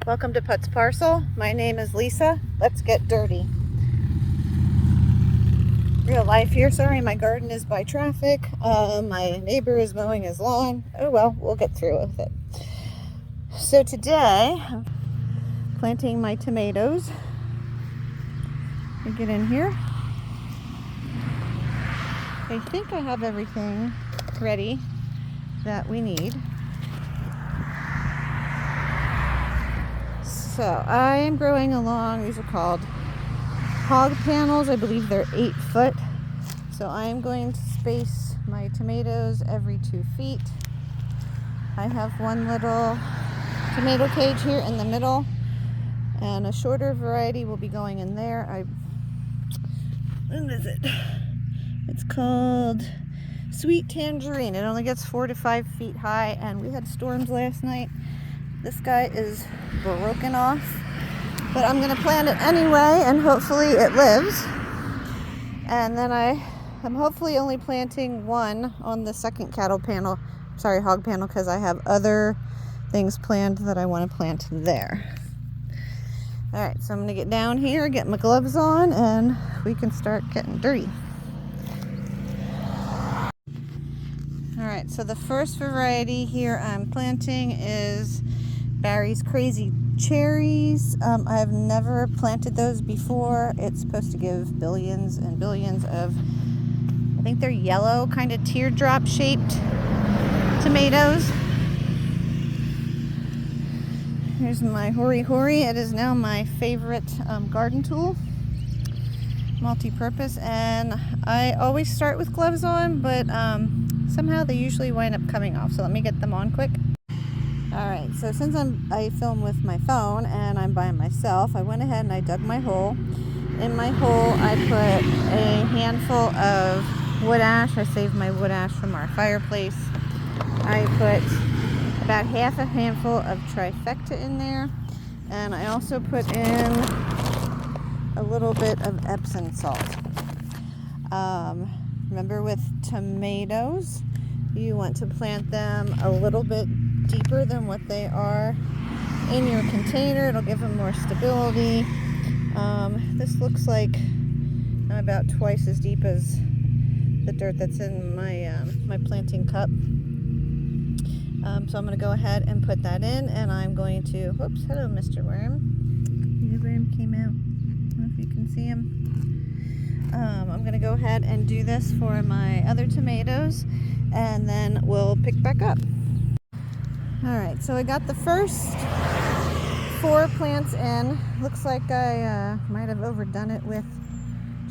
Welcome to Put's Parcel. My name is Lisa. Let's get dirty. Real life here. Sorry, my garden is by traffic. My neighbor is mowing his lawn. Oh well, we'll get through with it. So today, I'm planting my tomatoes. Let me get in here. I think I have everything ready that we need. So I am growing along, these are called hog panels. I believe they're 8 foot. So I am going to space my tomatoes every 2 feet. I have one little tomato cage here in the middle, and a shorter variety will be going in there. What is it? It's called Sweet Tangerine. It only gets 4 to 5 feet high, and we had storms last night. This guy is broken off, but I'm going to plant it anyway, and hopefully it lives. And then I'm hopefully only planting one on the second hog panel, because I have other things planned that I want to plant there. All right, so I'm going to get down here, get my gloves on, and we can start getting dirty. All right, so the first variety here I'm planting is Barry's Crazy Cherries. I've never planted those before. It's supposed to give billions and billions of, I think they're yellow, kind of teardrop shaped tomatoes. Here's my hori. It is now my favorite garden tool, multi-purpose, and I always start with gloves on, but somehow they usually wind up coming off. So let me get them on quick. Alright, so since I film with my phone and I'm by myself, I went ahead and I dug my hole. In my hole, I put a handful of wood ash. I saved my wood ash from our fireplace. I put about half a handful of trifecta in there, and I also put in a little bit of Epsom salt. Remember, with tomatoes, you want to plant them a little bit deeper than what they are in your container. It'll give them more stability. This looks like I'm about twice as deep as the dirt that's in my planting cup. So I'm going to go ahead and put that in, and I'm going to, whoops, hello Mr. Worm. The worm came out. I don't know if you can see him. I'm going to go ahead and do this for my other tomatoes, and then we'll pick back up. Alright, so I got the first 4 plants in. Looks like I might have overdone it with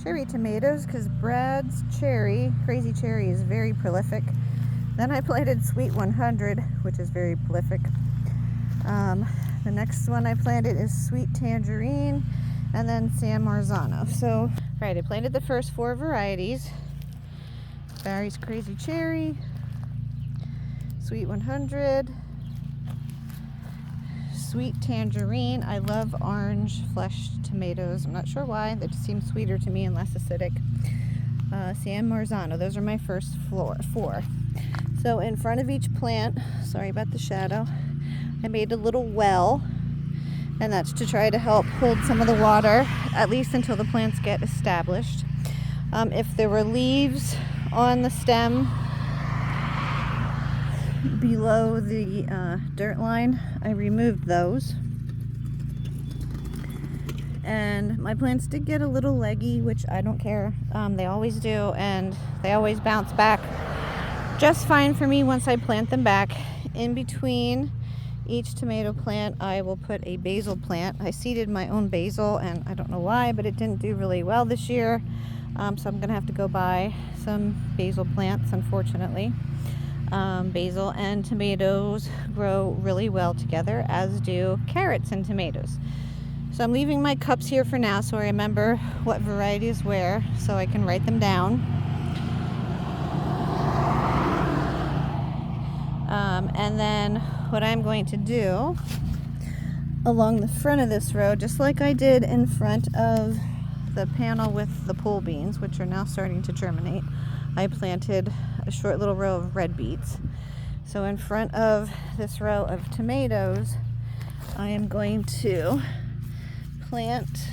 cherry tomatoes, because Brad's Crazy Cherry, is very prolific. Then I planted Sweet 100, which is very prolific. The next one I planted is Sweet Tangerine, and then San Marzano. So, alright, I planted the first 4 varieties. Barry's Crazy Cherry, Sweet 100, Sweet Tangerine. I love orange fleshed tomatoes. I'm not sure why. They just seem sweeter to me and less acidic. San Marzano. Those are my first 4. So in front of each plant, sorry about the shadow, I made a little well, and that's to try to help hold some of the water, at least until the plants get established. If there were leaves on the stem below the dirt line, I removed those. And my plants did get a little leggy, which I don't care. They always do, and they always bounce back just fine for me once I plant them back. In between each tomato plant, I will put a basil plant. I seeded my own basil, and I don't know why, but it didn't do really well this year. So I'm going to have to go buy some basil plants, unfortunately. Basil and tomatoes grow really well together, as do carrots and tomatoes. So I'm leaving my cups here for now so I remember what variety is where, so I can write them down. And then what I'm going to do along the front of this row, just like I did in front of the panel with the pole beans, which are now starting to germinate, I planted a short little row of red beets. So in front of this row of tomatoes, I am going to plant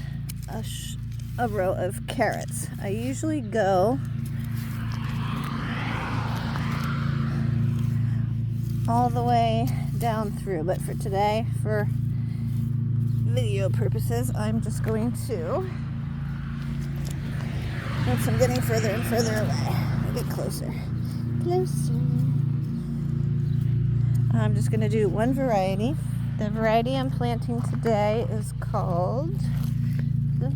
a row of carrots. I usually go all the way down through, but for today, for video purposes, I'm just going to, once I'm getting further and further away, I'll get closer. I'm just going to do one variety. The variety I'm planting today is called, if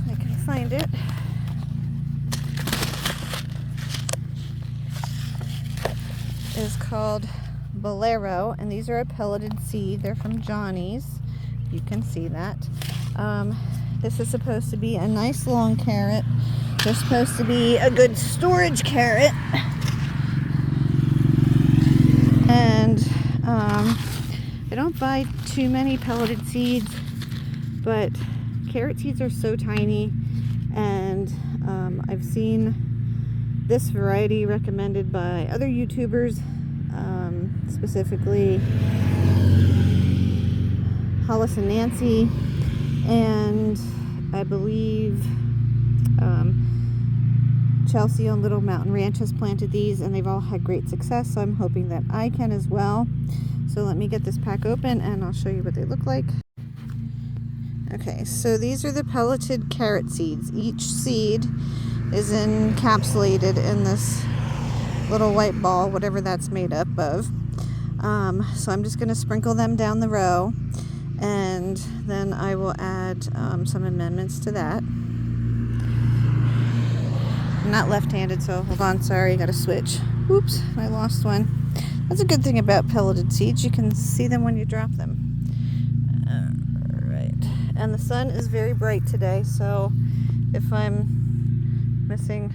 I can find it, is called Bolero, and these are a pelleted seed. They're from Johnny's. You can see that. This is supposed to be a nice long carrot. They're supposed to be a good storage carrot. And I don't buy too many pelleted seeds, but carrot seeds are so tiny, and I've seen this variety recommended by other YouTubers, specifically Hollis and Nancy, and I believe Chelsea on Little Mountain Ranch has planted these, and they've all had great success, so I'm hoping that I can as well. So let me get this pack open and I'll show you what they look like. Okay, so these are the pelleted carrot seeds. Each seed is encapsulated in this little white ball, whatever that's made up of. So I'm just going to sprinkle them down the row, and then I will add some amendments to that. I'm not left-handed, so hold on, sorry, gotta switch. Oops, I lost one. That's a good thing about pelleted seeds, you can see them when you drop them. Alright, and the sun is very bright today, so if I'm missing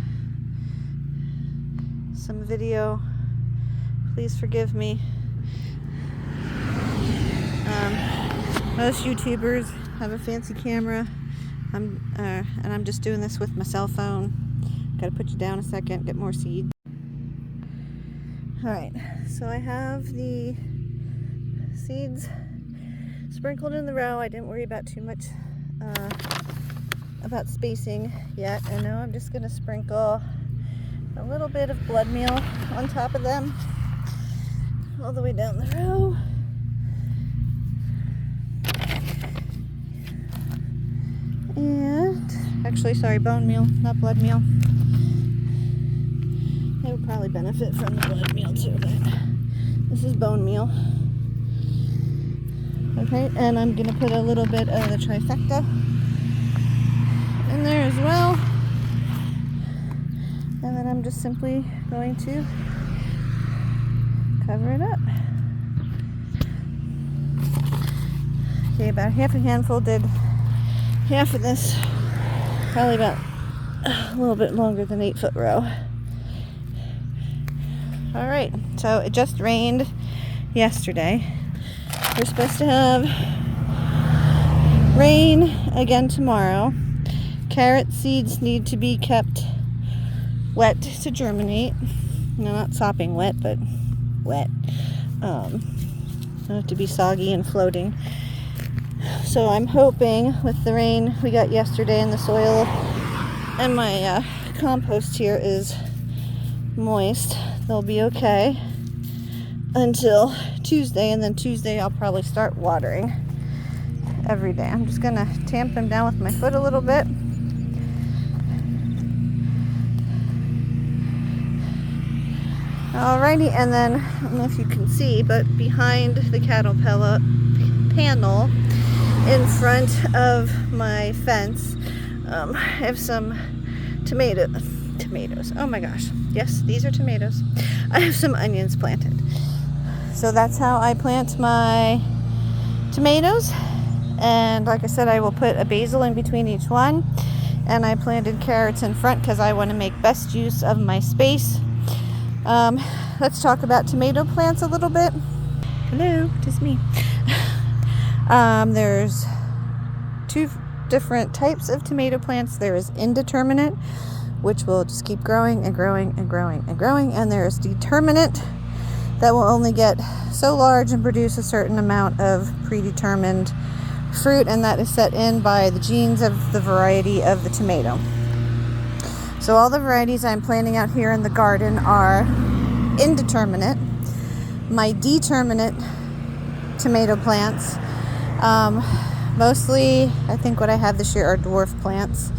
some video, please forgive me. Most YouTubers have a fancy camera, and I'm just doing this with my cell phone. Gotta put you down a second, get more seeds. Alright, so I have the seeds sprinkled in the row. I didn't worry about too much about spacing yet, and now I'm just gonna sprinkle a little bit of blood meal on top of them all the way down the row. And actually, sorry, bone meal, not blood meal. They would probably benefit from the blood meal too, but this is bone meal. Okay, and I'm gonna put a little bit of the trifecta in there as well. And then I'm just simply going to cover it up. Okay, about half a handful did half of this, probably about a little bit longer than 8 foot row. Alright, so it just rained yesterday. We're supposed to have rain again tomorrow. Carrot seeds need to be kept wet to germinate. No, not sopping wet, but wet. Don't have to be soggy and floating. So I'm hoping with the rain we got yesterday in the soil, and my compost here is moist, they'll be okay until Tuesday, and then Tuesday I'll probably start watering every day. I'm just gonna tamp them down with my foot a little bit. Alrighty, and then I don't know if you can see, but behind the cattle panel in front of my fence, I have some tomatoes. Oh my gosh. Yes, these are tomatoes. I have some onions planted. So that's how I plant my tomatoes. And like I said, I will put a basil in between each one. And I planted carrots in front because I want to make best use of my space. Let's talk about tomato plants a little bit. Hello, just me. There's two different types of tomato plants. There is indeterminate, which will just keep growing and growing and growing and growing, and there is determinate, that will only get so large and produce a certain amount of predetermined fruit, and that is set in by the genes of the variety of the tomato. So all the varieties I'm planting out here in the garden are indeterminate. My determinate tomato plants, mostly I think what I have this year are dwarf plants,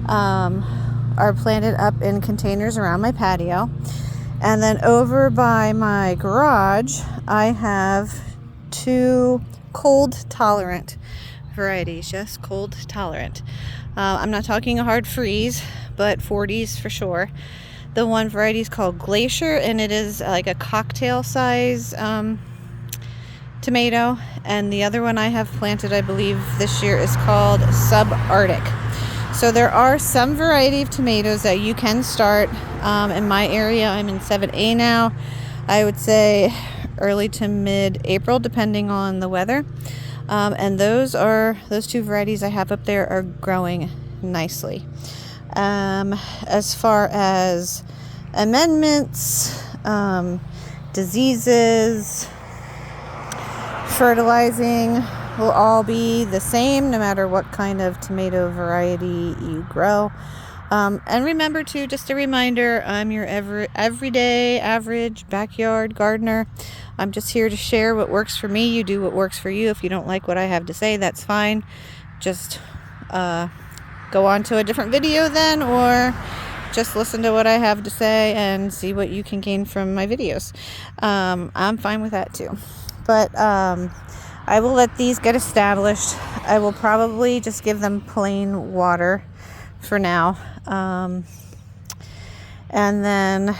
are planted up in containers around my patio. And then over by my garage, I have 2 cold tolerant varieties. Yes, cold tolerant. I'm not talking a hard freeze, but 40s for sure. The one variety is called Glacier, and it is like a cocktail size tomato. And the other one I have planted, I believe this year, is called Subarctic. So there are some variety of tomatoes that you can start. In my area, I'm in 7A now. I would say early to mid-April, depending on the weather. And those 2 varieties I have up there are growing nicely. As far as amendments, diseases, fertilizing will all be the same no matter what kind of tomato variety you grow. And remember too, just a reminder, I'm your everyday average backyard gardener. I'm just here to share what works for me. You do what works for you. If you don't like what I have to say, that's fine. Just go on to a different video then, or just listen to what I have to say and see what you can gain from my videos. I'm fine with that too. But I will let these get established. I will probably just give them plain water for now. And then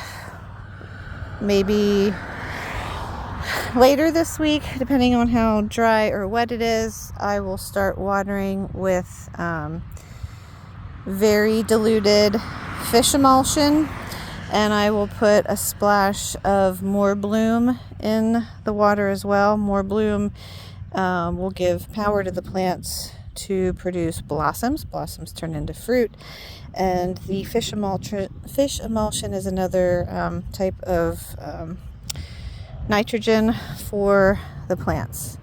maybe later this week, depending on how dry or wet it is, I will start watering with very diluted fish emulsion, and I will put a splash of more bloom in the water as well. More bloom will give power to the plants to produce blossoms. Blossoms turn into fruit, and the fish emulsion is another type of nitrogen for the plants.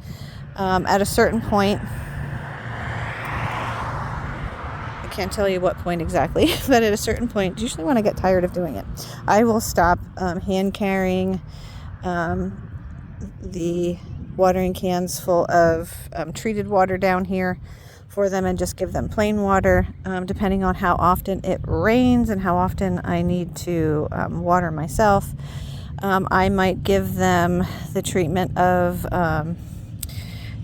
At a certain point, I can't tell you what point exactly, but at a certain point, usually when I get tired of doing it, I will stop hand carrying the watering cans full of treated water down here for them and just give them plain water, depending on how often it rains and how often I need to water myself. I might give them the treatment of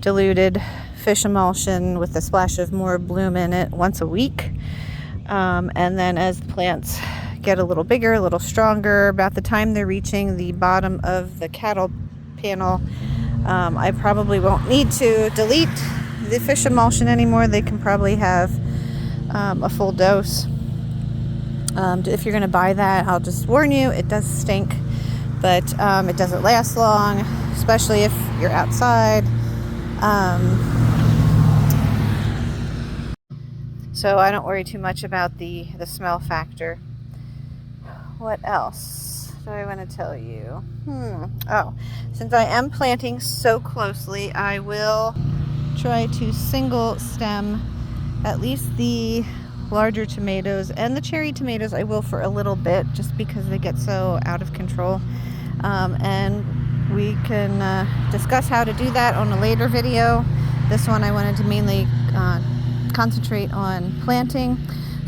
diluted fish emulsion with a splash of more bloom in it once a week. And then as the plants get a little bigger, a little stronger, about the time they're reaching the bottom of the cattle panel, I probably won't need to delete the fish emulsion anymore. They can probably have a full dose. If you're going to buy that, I'll just warn you, it does stink, but it doesn't last long, especially if you're outside. So I don't worry too much about the smell factor. What else do I want to tell you? Oh, since I am planting so closely, I will try to single stem at least the larger tomatoes, and the cherry tomatoes I will for a little bit, just because they get so out of control. And we can discuss how to do that on a later video. This one I wanted to mainly concentrate on planting.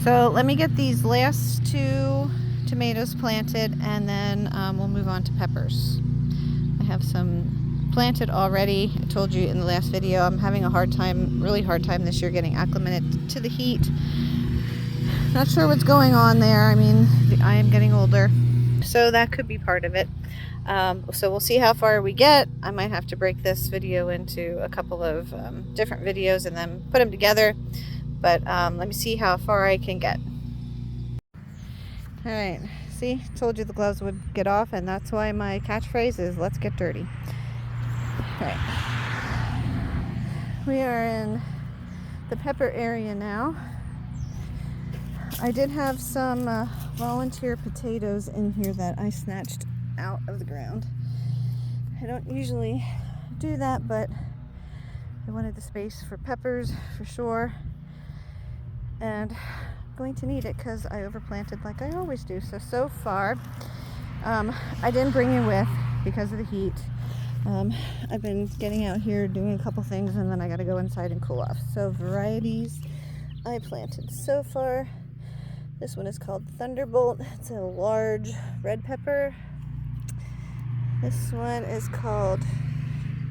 So let me get these last 2 tomatoes planted, and then we'll move on to peppers. I have some planted already. I told you in the last video I'm having a really hard time this year getting acclimated to the heat. Not sure what's going on there. I mean, I am getting older, so that could be part of it. So we'll see how far we get. I might have to break this video into a couple of different videos and then put them together, but let me see how far I can get. All right, see, told you the gloves would get off, and that's why my catchphrase is let's get dirty. All right, we are in the pepper area now. I did have some volunteer potatoes in here that I snatched out of the ground. I don't usually do that, but I wanted the space for peppers for sure, and I'm going to need it because I overplanted like I always do. So far, I didn't bring you with because of the heat. I've been getting out here doing a couple things, and then I got to go inside and cool off. So varieties I planted so far. This one is called Thunderbolt. It's a large red pepper. This one is called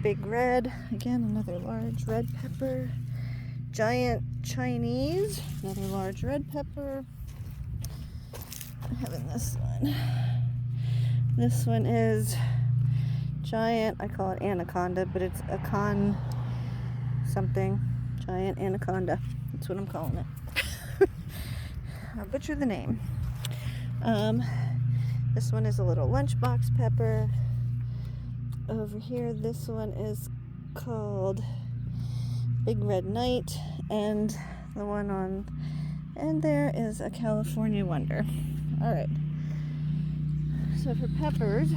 Big Red. Again, another large red pepper. Giant Chinese. Another large red pepper. I'm having this one. This one is giant. I call it anaconda, but it's a con something. Giant anaconda. That's what I'm calling it. I'll butcher the name. This one is a little lunchbox pepper. Over here, this one is called Big Red Knight, and the one on and there is a California Wonder. All right. So for peppers,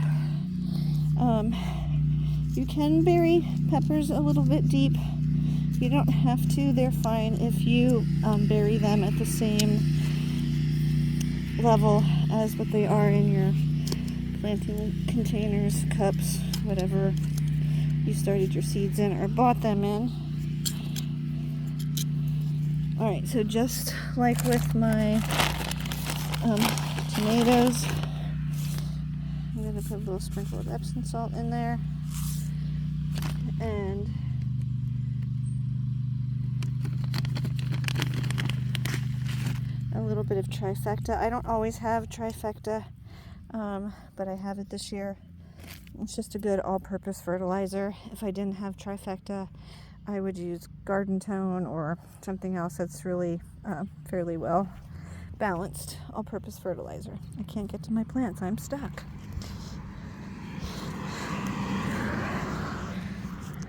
you can bury peppers a little bit deep. You don't have to. They're fine if you bury them at the same level as what they are in your planting containers, cups, whatever you started your seeds in or bought them in. Alright, so just like with my tomatoes, I'm going to put a little sprinkle of Epsom salt in there, and a little bit of trifecta. I don't always have trifecta, but I have it this year. It's just a good all-purpose fertilizer. If I didn't have trifecta, I would use Garden Tone or something else that's really fairly well balanced all-purpose fertilizer. I can't get to my plants. I'm stuck.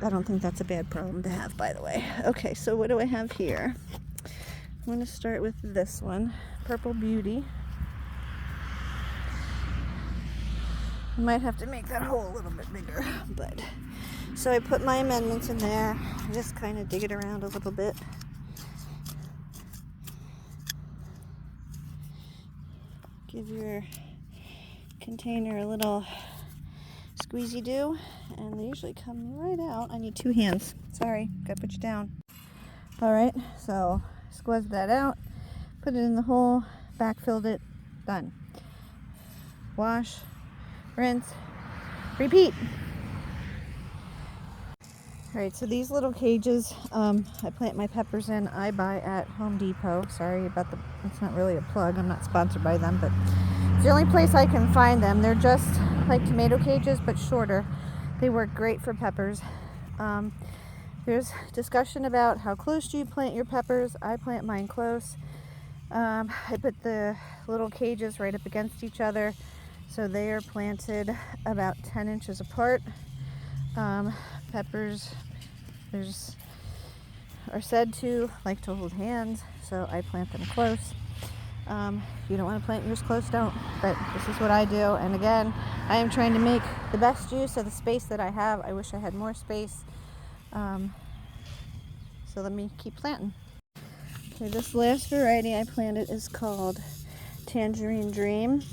I don't think that's a bad problem to have, by the way. Okay, so what do I have here? I'm going to start with this one, Purple Beauty. I might have to make that hole a little bit bigger, but so I put my amendments in there. Just kind of dig it around a little bit. Give your container a little squeezy do, and they usually come right out. I need 2 hands. Sorry, gotta put you down. All right, so squeezed that out, put it in the hole, backfilled it, done. Wash, rinse, repeat. All right, so these little cages I plant my peppers in, I buy at Home Depot. Sorry about it's not really a plug. I'm not sponsored by them, but it's the only place I can find them. They're just like tomato cages, but shorter. They work great for peppers. There's discussion about how close do you plant your peppers. I plant mine close. I put the little cages right up against each other, so they are planted about 10 inches apart. Peppers are said to like to hold hands, so I plant them close. If you don't want to plant yours close, don't. But this is what I do. And again, I am trying to make the best use of the space that I have. I wish I had more space. So let me keep planting. Okay, this last variety I planted is called Tangerine Dream.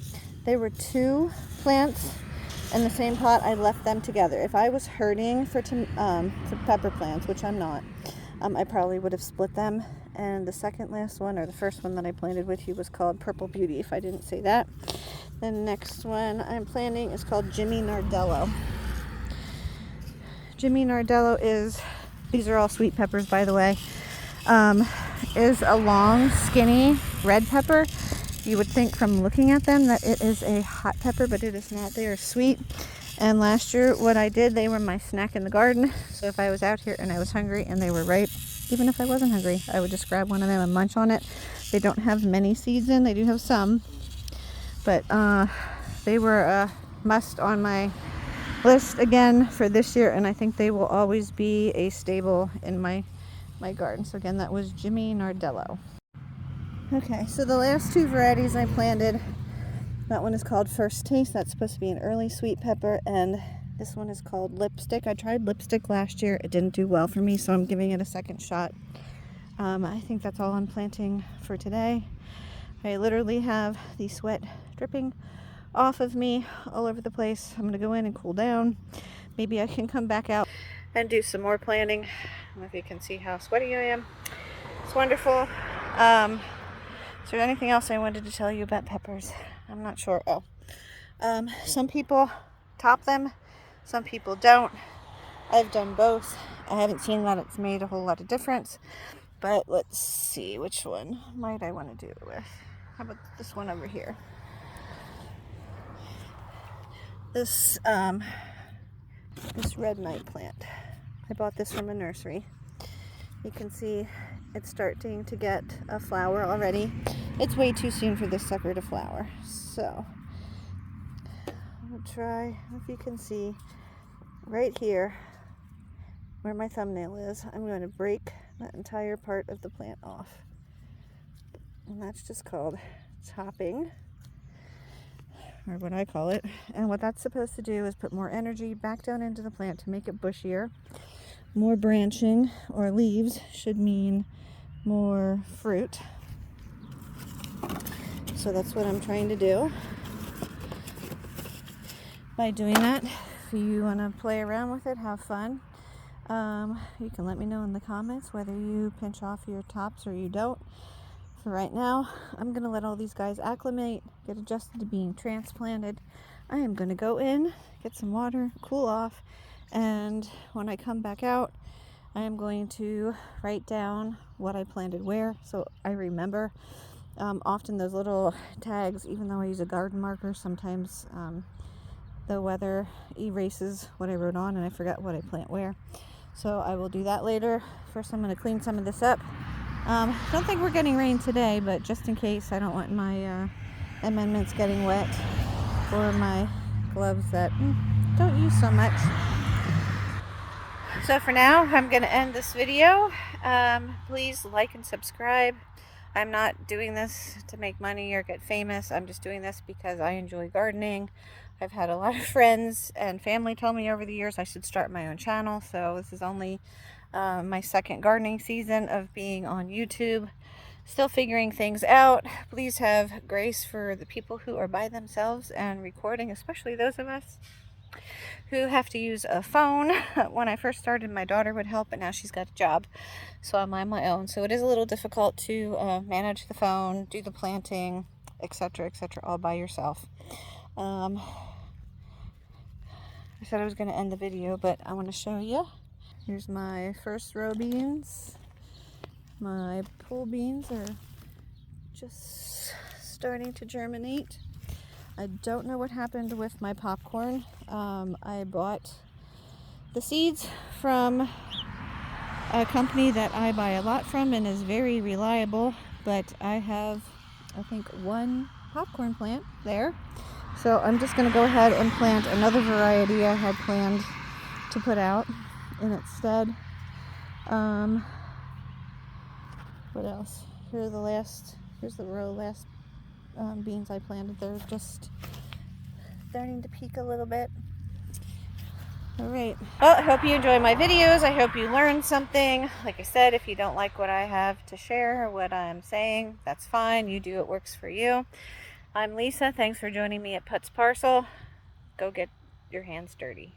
They were 2 plants in the same pot. I left them together. If I was hurting for pepper plants, which I'm not, I probably would have split them. And the second last one, or the first one that I planted with you, was called Purple Beauty, if I didn't say that. The next one I'm planting is called Jimmy Nardello. Jimmy Nardello is, these are all sweet peppers, by the way, is a long, skinny red pepper. You would think from looking at them that it is a hot pepper, but it is not. They are sweet. And last year, what I did, they were my snack in the garden. So if I was out here and I was hungry and they were ripe, even if I wasn't hungry, I would just grab one of them and munch on it. They don't have many seeds in. They do have some. But they were a must on my list again for this year, and I think they will always be a staple in my garden. So again, that was Jimmy Nardello. Okay, so the last 2 varieties I planted, that one is called First Taste. That's supposed to be an early sweet pepper, and This one is called Lipstick. I tried Lipstick last year. It didn't do well for me, so I'm giving it a second shot. I think that's all I'm planting for today. I literally have the sweat dripping off of me all over the place. I'm gonna go in and cool down. Maybe I can come back out and do some more planting. I don't know if you can see how sweaty I am. It's wonderful. Is there anything else I wanted to tell you about peppers? I'm not sure. Some people top them, some people don't. I've done both. I haven't seen that it's made a whole lot of difference, but let's see, which one might I want to do it with? How about this one over here? This red night plant. I bought this from a nursery. You can see it's starting to get a flower already. It's way too soon for this sucker to flower. So I'll try, if you can see right here where my thumbnail is, I'm going to break that entire part of the plant off. And that's just called topping, or what I call it. And what that's supposed to do is put more energy back down into the plant to make it bushier. More branching or leaves should mean more fruit. So that's what I'm trying to do. By doing that, if you want to play around with it, have fun. You can let me know in the comments whether you pinch off your tops or you don't. For right now, I'm going to let all these guys acclimate, get adjusted to being transplanted. I am going to go in, get some water, cool off, and when I come back out, I am going to write down what I planted where so I remember. Often those little tags, even though I use a garden marker, sometimes the weather erases what I wrote on and I forgot what I plant where. So I will do that later. First I'm going to clean some of this up. Don't think we're getting rain today, but just in case, I don't want my amendments getting wet, or my gloves that don't use so much. So for now, I'm going to end this video. Please like and subscribe. I'm not doing this to make money or get famous. I'm just doing this because I enjoy gardening. I've had a lot of friends and family tell me over the years I should start my own channel. So this is only my second gardening season of being on YouTube. Still figuring things out. Please have grace for the people who are by themselves and recording, especially those of us who have to use a phone. When I first started, my daughter would help, but now she's got a job, so I'm on my own. So it is a little difficult to manage the phone, do the planting, etc., all by yourself. I said I was going to end the video, but I want to show you. Here's my first row beans. My pole beans are just starting to germinate. I don't know what happened with my popcorn. I bought the seeds from a company that I buy a lot from and is very reliable, but I have, I think, one popcorn plant there. So I'm just going to go ahead and plant another variety I had planned to put out in its stead. What else? Here's the last beans I planted. They're just starting to peak a little bit. Alright, well, I hope you enjoy my videos. I hope you learned something. Like I said, if you don't like what I have to share or what I'm saying, that's fine. You do what works for you. I'm Lisa. Thanks for joining me at Putz Parcel. Go get your hands dirty.